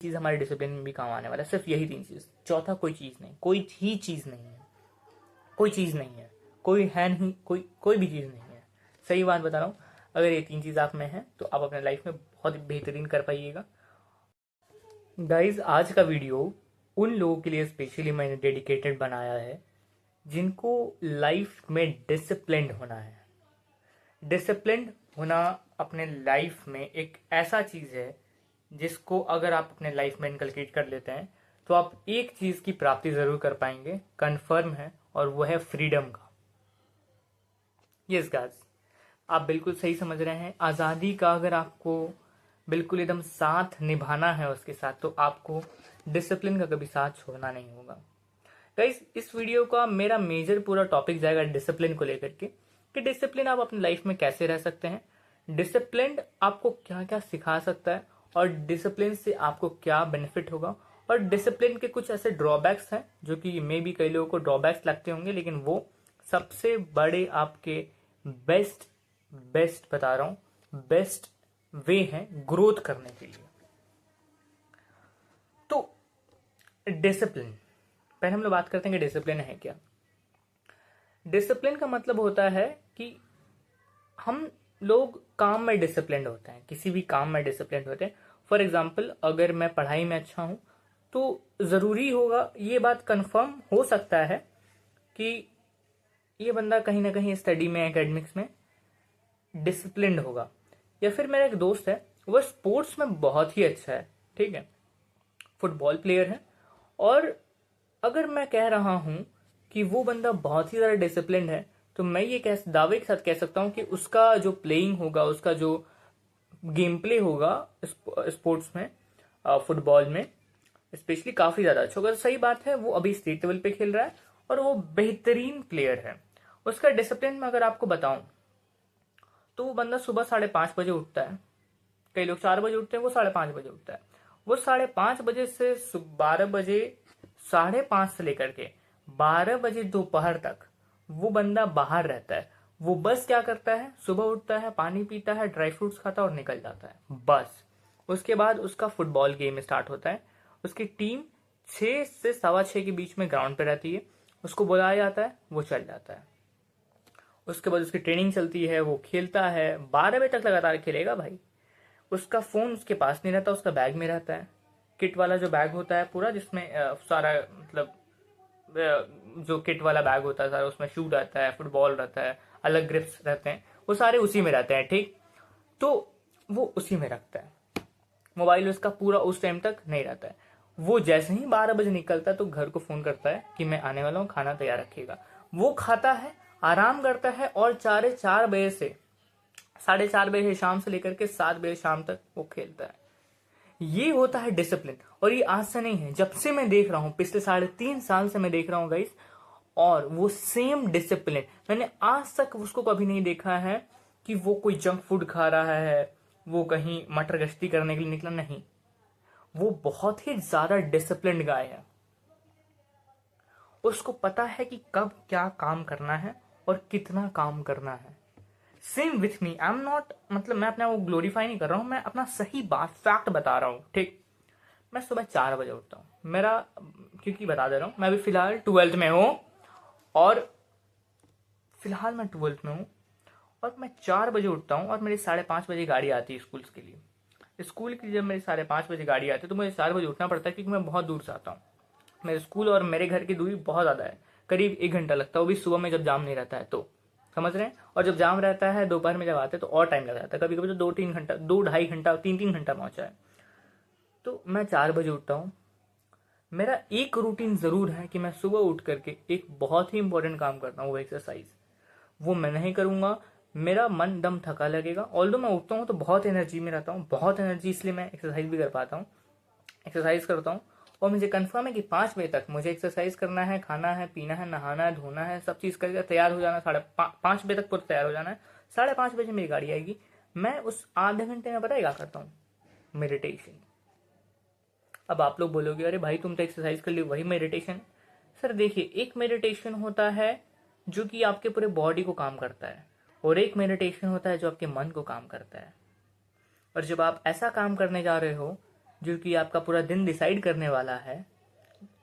चीज़ हमारे डिसिप्लिन में भी काम आने वाला है, सिर्फ यही 3 चीज़। चौथा कोई चीज़ नहीं, कोई ही चीज़ नहीं है, कोई चीज़ नहीं है, कोई है नहीं, कोई भी चीज़ नहीं है। सही बात बता रहा हूँ। अगर ये 3 चीज़ आप में है तो आप अपने लाइफ में बहुत बेहतरीन कर पाइएगा। गाइज, आज का वीडियो उन लोगों के लिए स्पेशली मैंने डेडिकेटेड बनाया है जिनको लाइफ में डिसिप्लिन्ड होना है। डिसिप्लिन्ड होना अपने लाइफ में एक ऐसा चीज़ है जिसको अगर आप अपने लाइफ में इनकलकेट कर लेते हैं तो आप एक चीज़ की प्राप्ति ज़रूर कर पाएंगे, कन्फर्म है, और वो है फ्रीडम का। यस गाइस, आप बिल्कुल सही समझ रहे हैं। आज़ादी का अगर आपको बिल्कुल एकदम साथ निभाना है उसके साथ, तो आपको डिसिप्लिन का कभी साथ छोड़ना नहीं होगा। गाइस, इस वीडियो का मेरा मेजर पूरा टॉपिक जाएगा डिसिप्लिन को लेकर के, कि डिसिप्लिन आप अपनी लाइफ में कैसे रह सकते हैं, डिसिप्लिन आपको क्या क्या सिखा सकता है, और डिसिप्लिन से आपको क्या बेनिफिट होगा, और डिसिप्लिन के कुछ ऐसे ड्रॉबैक्स हैं जो कि मे भी कई लोगों को ड्रॉबैक्स लगते होंगे, लेकिन वो सबसे बड़े आपके बेस्ट बता रहा हूं, बेस्ट वे है ग्रोथ करने के लिए। तो डिसिप्लिन, पहले हम लोग बात करते हैं कि डिसिप्लिन है क्या। डिसिप्लिन का मतलब होता है कि हम लोग काम में डिसिप्लिन होते हैं, किसी भी काम में डिसिप्लिन होते हैं। फॉर एग्जाम्पल, अगर मैं पढ़ाई में अच्छा हूं तो जरूरी होगा, ये बात कंफर्म हो सकता है कि ये बंदा कहीं ना कहीं स्टडी में, एकेडमिक्स में डिसिप्लिन्ड होगा। या फिर मेरा एक दोस्त है, वह स्पोर्ट्स में बहुत ही अच्छा है, ठीक है, फुटबॉल प्लेयर है, और अगर मैं कह रहा हूं कि वो बंदा बहुत ही ज़्यादा डिसिप्लिन्ड है, तो मैं ये दावे के साथ कह सकता हूं कि उसका जो प्लेइंग होगा, उसका जो गेम प्ले होगा स्पोर्ट्स में, फुटबॉल में स्पेशली, काफ़ी ज़्यादा अच्छा होगा। तो सही बात है, वो अभी स्टेट लेवल पे खेल रहा है और वो बेहतरीन प्लेयर है। उसका डिसिप्लिन में अगर आपको बताऊं तो वो बंदा सुबह 5:30 बजे उठता है। कई लोग 4 बजे उठते हैं, वो 5:30 बजे उठता है। वो 5:30 बजे से 12 बजे, 5:30 से लेकर के 12 बजे दोपहर तक वो बंदा बाहर रहता है। वो बस क्या करता है, सुबह उठता है, पानी पीता है, ड्राई फ्रूट्स खाता है और निकल जाता है, बस। उसके बाद उसका फुटबॉल गेम स्टार्ट होता है। उसकी टीम 6 से 6:15 के बीच में ग्राउंड पे रहती है। उसको बुलाया जाता है, वो चल जाता है। उसके बाद उसकी ट्रेनिंग चलती है, वो खेलता है, 12 बजे तक लगातार खेलेगा भाई। उसका फोन उसके पास नहीं रहता, उसका बैग में रहता है। किट वाला जो बैग होता है पूरा, जिसमें सारा मतलब जो किट वाला बैग होता है सारा, उसमें शू रहता है, फुटबॉल रहता है, अलग ग्रिप्स रहते हैं, वो सारे उसी में रहते हैं, ठीक। तो वो उसी में रखता है। मोबाइल उसका पूरा उस टाइम तक नहीं रहता है। वो जैसे ही 12 बजे निकलता है तो घर को फोन करता है कि मैं आने वाला हूँ, खाना तैयार रखिएगा। वो खाता है, आराम करता है, और 4:30 बजे से 4:30 बजे शाम से लेकर के 7 बजे शाम तक वो खेलता है। ये होता है डिसिप्लिन। और ये आज से नहीं है, जब से मैं देख रहा हूं, पिछले 3.5 साल से मैं देख रहा हूं गाइस, और वो सेम डिसिप्लिन मैंने आज तक उसको कभी नहीं देखा है कि वो कोई जंक फूड खा रहा है, वो कहीं मटर गश्ती करने के लिए निकला, नहीं। वो बहुत ही ज्यादा डिसिप्लिन्ड गाय है। उसको पता है कि कब क्या काम करना है और कितना काम करना है। Same with me, I am not, मतलब मैं अपना वो ग्लोरीफाई नहीं कर रहा हूं, मैं अपना सही बात, फैक्ट बता रहा हूं, ठीक। मैं सुबह 4 बजे उठता हूं। मेरा, क्योंकि बता दे रहा हूं, मैं अभी फिलहाल 12th में हूं, और फिलहाल मैं 12th में हूं, और मैं 4 बजे उठता हूं, और मेरी 5:30 बजे गाड़ी आती है स्कूल के लिए। स्कूल की जब मेरी 5:30 बजे गाड़ी आती है तो मुझे 4 बजे उठना पड़ता है, क्योंकि मैं बहुत दूर से आता हूँ। मेरे स्कूल और मेरे घर की दूरी बहुत ज़्यादा है, करीब 1 घंटा लगता है, वो भी सुबह में जब जाम नहीं रहता है तो, समझ रहे हैं। और जब जाम रहता है दोपहर में जब आते हैं तो और टाइम लग जाता है, कभी कभी तो 2-3 घंटा, 2-2.5 घंटा, 3-3 घंटा पहुंचा है। तो मैं 4 बजे उठता हूँ। मेरा एक रूटीन ज़रूर है कि मैं सुबह उठ करके एक बहुत ही इंपॉर्टेंट काम करता हूँ, वो एक्सरसाइज। वो मैं नहीं करूँगा, मेरा मन दम थका लगेगा। ऑल्दो मैं उठता हूँ तो बहुत एनर्जी में रहता हूँ, बहुत एनर्जी, इसलिए मैं एक्सरसाइज भी कर पाता हूँ, एक्सरसाइज करता हूँ। और मुझे कंफर्म है कि 5 बजे तक मुझे एक्सरसाइज करना है, खाना है, पीना है, नहाना है, धोना है, सब चीज़ करके तैयार हो जाना, 5:30 बजे तक पूरा तैयार हो जाना है। 5:30 बजे मेरी गाड़ी आएगी। मैं उस आधे घंटे में पता है क्या करता हूँ, मेडिटेशन। अब आप लोग बोलोगे अरे भाई तुम तो एक्सरसाइज कर ली, वही मेडिटेशन। सर देखिए, एक मेडिटेशन होता है जो कि आपके पूरे बॉडी को काम करता है, और एक मेडिटेशन होता है जो आपके मन को काम करता है। और जब आप ऐसा काम करने जा रहे हो जो कि आपका पूरा दिन डिसाइड करने वाला है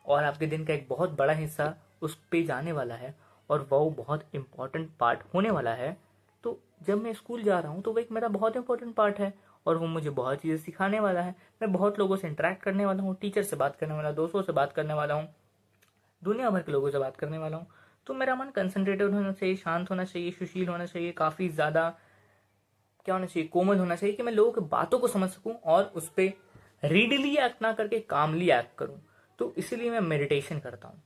और आपके दिन का एक बहुत बड़ा हिस्सा उस पे जाने वाला है और वो बहुत इम्पोर्टेंट पार्ट होने वाला है, तो जब मैं स्कूल जा रहा हूँ तो वो एक मेरा बहुत इंपॉर्टेंट पार्ट है और वो मुझे बहुत चीज़ें सिखाने वाला है। मैं बहुत लोगों से इंटरेक्ट करने वाला हूँ, टीचर से बात करने वाला, दोस्तों से बात करने वाला हूँ, दुनिया भर के लोगों से बात करने वाला हूँ। तो मेरा मन कंसंट्रेटेड होना चाहिए, शांत होना चाहिए, सुशील होना चाहिए, काफ़ी ज़्यादा क्या होना चाहिए, कोमल होना चाहिए कि मैं लोगों की बातों को समझ सकूं और उस पर रीडली एक्ट ना करके कामली एक्ट करूं। तो इसीलिए मैं मेडिटेशन करता हूं।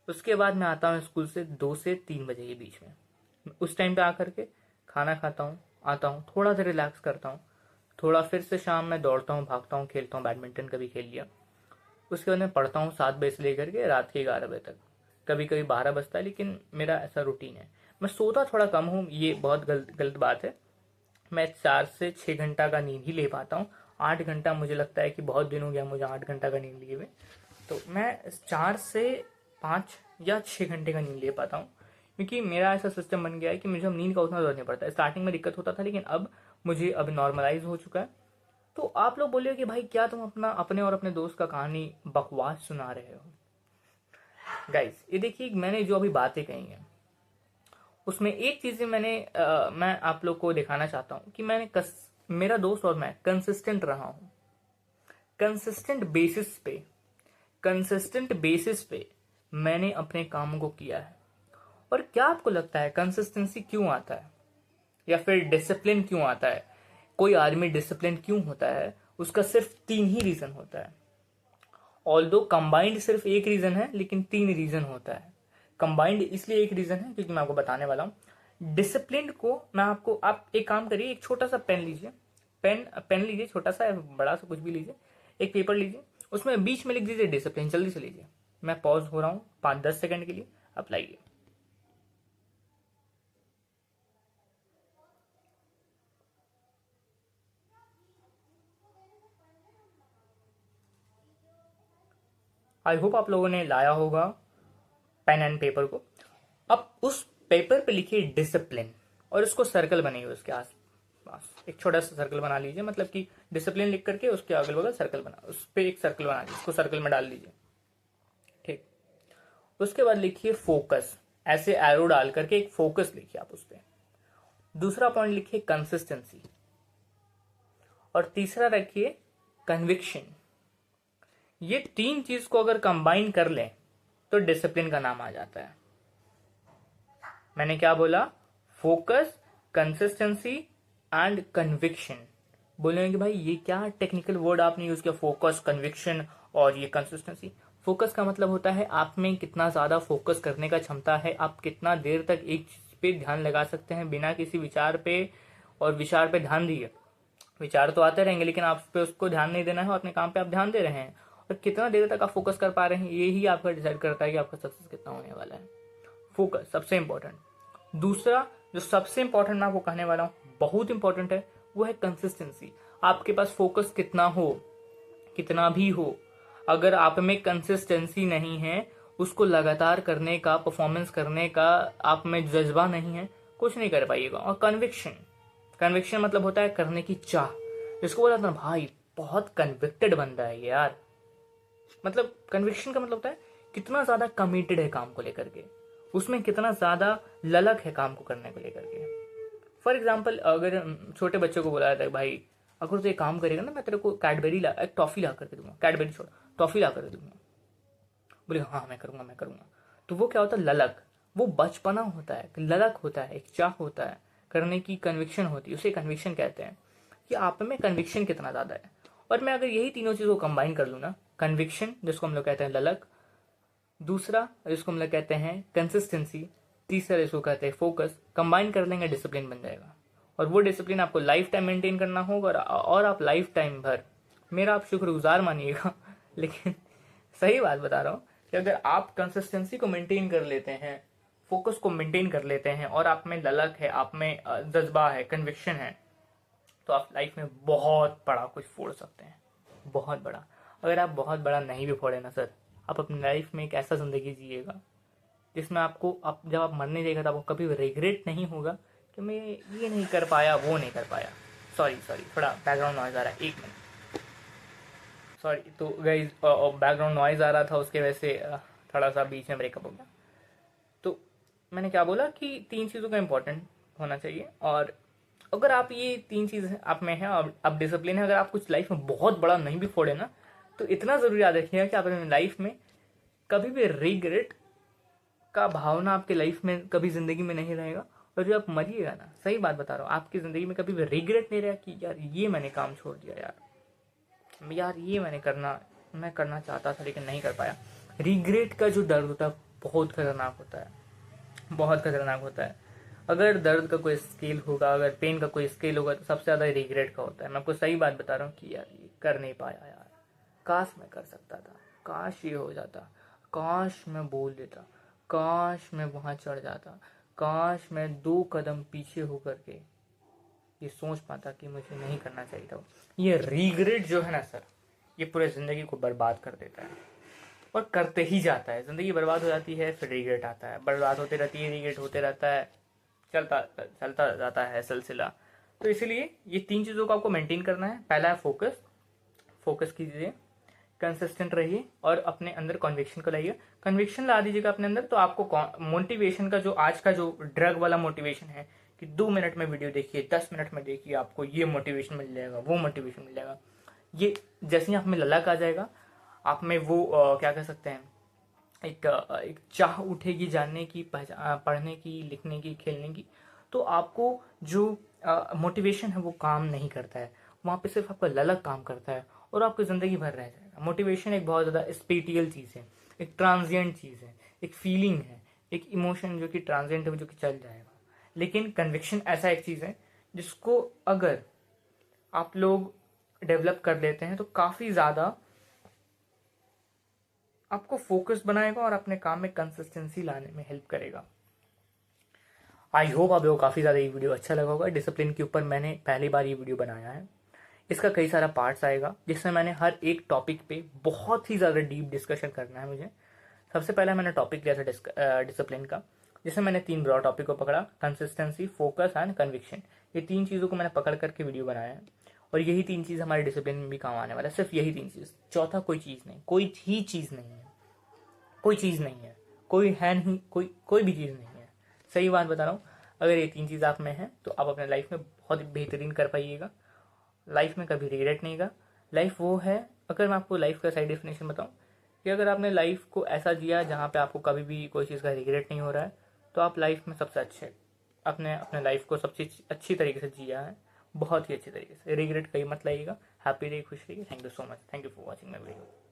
उसके बाद मैं आता हूँ स्कूल से 2 से 3 बजे के बीच में। उस टाइम पे आकर के खाना खाता हूँ, आता हूँ, थोड़ा सा रिलैक्स करता हूँ, थोड़ा फिर से शाम में दौड़ता हूँ, भागता हूँ, खेलता हूँ, बैडमिंटन कभी खेल लिया। उसके बाद मैं पढ़ता हूँ 7 बजे से लेकर के रात के 11 बजे तक, कभी कभी 12 बजता है, लेकिन मेरा ऐसा रूटीन है। मैं सोता थोड़ा कम हूँ, ये बहुत गलत गलत बात है। मैं 4 से 6 घंटा का नींद ही ले पाता हूँ। 8 घंटा मुझे लगता है कि बहुत दिन हो गया मुझे 8 घंटा का नींद लिए हुए। तो मैं 4 से 5 या 6 घंटे का नींद ले पाता हूँ, क्योंकि मेरा ऐसा सिस्टम बन गया है कि मुझे अब नींद का उतना जरूरत नहीं पड़ता। स्टार्टिंग में दिक्कत होता था, लेकिन अब मुझे अब नॉर्मलाइज हो चुका है। तो आप लोग बोलिए कि भाई क्या तुम अपना अपने और अपने दोस्त का कहानी बकवास सुना रहे हो। गाइस ये देखिए, मैंने जो अभी बातें कही हैं उसमें एक चीज मैं आप लोग को दिखाना चाहता हूँ कि मेरा दोस्त और मैं कंसिस्टेंट रहा हूँ। कंसिस्टेंट बेसिस पे कंसिस्टेंट बेसिस पे मैंने अपने कामों को किया है। और क्या आपको लगता है कंसिस्टेंसी क्यों आता है, या फिर डिसिप्लिन क्यों आता है? कोई आदमी डिसिप्लिन क्यों होता है? उसका सिर्फ 3 ही रीजन होता है। ऑल्दो कंबाइंड सिर्फ एक रीजन है, लेकिन 3 रीजन होता है। कंबाइंड इसलिए एक रीजन है क्योंकि मैं आपको बताने वाला हूँ। डिसिप्लिन को मैं आपको, आप एक काम करिए, एक छोटा सा पेन लीजिए, पेन पेन लीजिए, छोटा सा बड़ा सा कुछ भी लीजिए, एक पेपर लीजिए, उसमें बीच में लिख दीजिए डिसिप्लिन। जल्दी से लीजिए, मैं पॉज हो रहा हूँ 5-10 सेकंड के लिए, आप लाइए। आई होप आप लोगों ने लाया होगा पेन एंड पेपर को। अब उस पेपर पे लिखिए डिसिप्लिन और उसको सर्कल बनाइए, उसके आस पास एक छोटा सा सर्कल बना लीजिए, मतलब कि डिसिप्लिन लिख करके उसके अगल बगल सर्कल बना, उस पर एक सर्कल बना लीजिए, उसको सर्कल में डाल दीजिए। ठीक। उसके बाद लिखिए फोकस, ऐसे एरो डाल करके एक फोकस लिखिए आप उस पर। दूसरा पॉइंट लिखिए कंसिस्टेंसी, और तीसरा रखिए कन्विक्शन। ये 3 चीज को अगर कंबाइन कर लें तो डिसिप्लिन का नाम आ जाता है। मैंने क्या बोला? Focus, consistency and conviction. बोलेंगे भाई ये क्या टेक्निकल वर्ड आपने यूज किया, फोकस, कन्विक्शन और ये कंसिस्टेंसी। फोकस का मतलब होता है आप में कितना ज्यादा फोकस करने का क्षमता है, आप कितना देर तक एक चीज पे ध्यान लगा सकते हैं बिना किसी विचार पे, और विचार पे ध्यान दिए। विचार तो आते रहेंगे लेकिन आप पे उसको ध्यान नहीं देना है और अपने काम पे आप ध्यान दे रहे हैं, और कितना देर तक आप फोकस कर पा रहे हैं, ये ही आपका डिसाइड करता है कि आपका सक्सेस कितना होने वाला है। फोकस सबसे इंपॉर्टेंट। दूसरा जो सबसे इंपॉर्टेंट मैं आपको कहने वाला हूँ, बहुत इंपॉर्टेंट है, वो है कंसिस्टेंसी। आपके पास फोकस कितना हो, कितना भी हो, अगर आप में कंसिस्टेंसी नहीं है, उसको लगातार करने का, परफॉर्मेंस करने का आप में जज्बा नहीं है, कुछ नहीं कर पाइएगा। और कन्विक्शन, कन्विक्शन मतलब होता है करने की चाह, जिसको बोला था भाई बहुत कन्विक्टेड बंदा है ये यार। मतलब कन्विक्शन का मतलब होता है कितना ज्यादा कमिटेड है काम को लेकर के, उसमें कितना ज्यादा ललक है काम को करने को लेकर के। फॉर एग्जाम्पल, अगर छोटे बच्चे को बोला जाता है भाई अगर तू एक काम करेगा ना, मैं तेरे को कैडबेरी ला, एक टॉफी ला करके दूंगा, कैडबेरी छोड़, टॉफी ला करके दूंगा, बोले हाँ मैं करूंगा मैं करूंगा। तो वो क्या होता है? ललक, वो बचपना होता है, ललक होता है, एक चाह होता है करने की, कन्विक्शन होती है, उसे कन्विक्शन कहते हैं कि आप में कन्विक्शन कितना ज्यादा है। और मैं अगर यही तीनों चीजों को कंबाइन कर लूँ ना, कन्विक्शन जिसको हम लोग कहते हैं ललक, दूसरा जिसको हम लोग कहते हैं कंसिस्टेंसी, तीसरा जिसको कहते हैं फोकस, कंबाइन कर लेंगे डिसिप्लिन बन जाएगा। और वो डिसिप्लिन आपको लाइफ टाइम मेंटेन करना होगा, और आप लाइफ टाइम भर, मेरा आप शुक्रगुजार मानिएगा लेकिन सही बात बता रहा हूँ कि अगर आप कंसिस्टेंसी को मेंटेन कर लेते हैं, फोकस को मेंटेन कर लेते हैं, और आप में ललक है, आप में जज्बा है, कन्विक्शन है, तो आप लाइफ में बहुत बड़ा कुछ फोड़ सकते हैं, बहुत बड़ा। अगर आप बहुत बड़ा नहीं भी फोड़े ना सर, आप अपनी लाइफ में एक ऐसा जिंदगी जिएगा जिसमें आपको, आप जब आप मरने जाएगा तो आपको कभी रिग्रेट नहीं होगा कि मैं ये नहीं कर पाया, वो नहीं कर पाया। सॉरी सॉरी, थोड़ा बैकग्राउंड नॉइज आ रहा है, 1 मिनट। सॉरी, तो गाइज बैकग्राउंड नॉइज आ रहा था, उसके वजह से थोड़ा सा बीच में ब्रेकअप हो गया। तो मैंने क्या बोला कि 3 चीज़ों का इम्पोर्टेंट होना चाहिए, और अगर आप ये 3 चीज़ आप में है और आप डिसिप्लिन है, अगर आप कुछ लाइफ में बहुत बड़ा नहीं भी फोड़े ना, तो इतना ज़रूर याद रखिएगा कि आप अपनी लाइफ में कभी भी रिग्रेट का भावना आपके लाइफ में कभी ज़िंदगी में नहीं रहेगा। और जब आप मरिएगा ना, सही बात बता रहा हूँ, आपकी ज़िंदगी में कभी भी रिग्रेट नहीं रहेगा कि यार ये मैंने काम छोड़ दिया, यार ये मैं करना चाहता था लेकिन नहीं कर पाया। रिग्रेट का जो दर्द होता है बहुत खतरनाक होता है, बहुत खतरनाक होता है। अगर दर्द का कोई स्केल होगा, अगर पेन का कोई स्केल होगा, तो सबसे ज़्यादा रिग्रेट का होता है। मैं आपको सही बात बता रहा हूँ कि यार ये कर नहीं पाया, यार काश मैं कर सकता था, काश ये हो जाता, काश मैं बोल देता, काश मैं वहाँ चढ़ जाता, काश मैं 2 कदम पीछे होकर के ये सोच पाता कि मुझे नहीं करना चाहिए था। ये रिग्रेट जो है ना सर, ये पूरे ज़िंदगी को बर्बाद कर देता है और करते ही जाता है। ज़िंदगी बर्बाद हो जाती है, फिर रिग्रेट आता है, बर्बाद होती रहती है, रिग्रेट होते रहता है, चलता चलता जाता है सिलसिला। तो इसीलिए ये 3 चीज़ों को आपको मेंटेन करना है। पहला है फोकस, फोकस कीजिए, कंसिस्टेंट रहिए और अपने अंदर कन्विक्शन को लाइए। कन्विक्शन ला दीजिएगा अपने अंदर, तो आपको मोटिवेशन का जो आज का जो ड्रग वाला मोटिवेशन है कि 2 मिनट में वीडियो देखिए, 10 मिनट में देखिए, आपको ये मोटिवेशन मिल जाएगा, वो मोटिवेशन मिल जाएगा, ये जैसे ही आप में ललक आ जाएगा, आप में वो क्या कह सकते हैं, एक चाह उठेगी जानने की, पढ़ने की, लिखने की, खेलने की। तो आपको जो मोटिवेशन है वो काम नहीं करता है, वहाँ पे सिर्फ आपका ललक काम करता है और आपकी ज़िंदगी भर रह जाएगा। मोटिवेशन एक बहुत ज़्यादा स्पिरिचुअल चीज़ है, एक ट्रांजिएंट चीज़ है, एक फीलिंग है, एक इमोशन जो कि ट्रांजिएंट है, जो कि चल जाएगा। लेकिन कन्विक्शन ऐसा एक चीज़ है जिसको अगर आप लोग डेवलप कर लेते हैं तो काफ़ी ज़्यादा आपको फोकस बनाएगा और अपने काम में कंसिस्टेंसी लाने में हेल्प करेगा। आई होप आपको काफ़ी ज़्यादा ये वीडियो अच्छा लगा होगा। डिसिप्लिन के ऊपर मैंने पहली बार ये वीडियो बनाया है, इसका कई सारा पार्ट्स आएगा जिसमें मैंने हर एक टॉपिक पे बहुत ही ज़्यादा डीप डिस्कशन करना है मुझे। सबसे पहले मैंने टॉपिक लिया था डिसिप्लिन का, जिसमें मैंने 3 ब्रॉड टॉपिक को पकड़ा, कंसिस्टेंसी, फोकस एंड कन्विक्शन। ये 3 चीज़ों को मैंने पकड़ करके वीडियो बनाया है और यही 3 चीज़ हमारे डिसिप्लिन में भी काम आने वाला है। सिर्फ यही 3 चीज़, चौथा कोई चीज़ नहीं, कोई ही चीज़ नहीं है, कोई चीज़ नहीं है, कोई है नहीं, कोई भी चीज़ नहीं है। सही बात बता रहा हूँ। अगर ये 3 चीज़ आप में है तो आप अपने लाइफ में बहुत बेहतरीन कर पाइएगा। लाइफ में कभी रिग्रेट नहीं का। लाइफ वो है, अगर मैं आपको लाइफ का सही डेफिनेशन बताऊँ, कि अगर आपने लाइफ को ऐसा जिया जहाँ पे आपको कभी भी कोई चीज़ का रिग्रेट नहीं हो रहा है, तो आप लाइफ में सबसे अच्छे अपने लाइफ को सबसे अच्छी तरीके से जिया है, बहुत ही अच्छी तरीके से। रिग्रेट कहीं मत लाइएगा। हैप्पी रहिए, खुश रहिए। Thank you so much. Thank you for watching my video.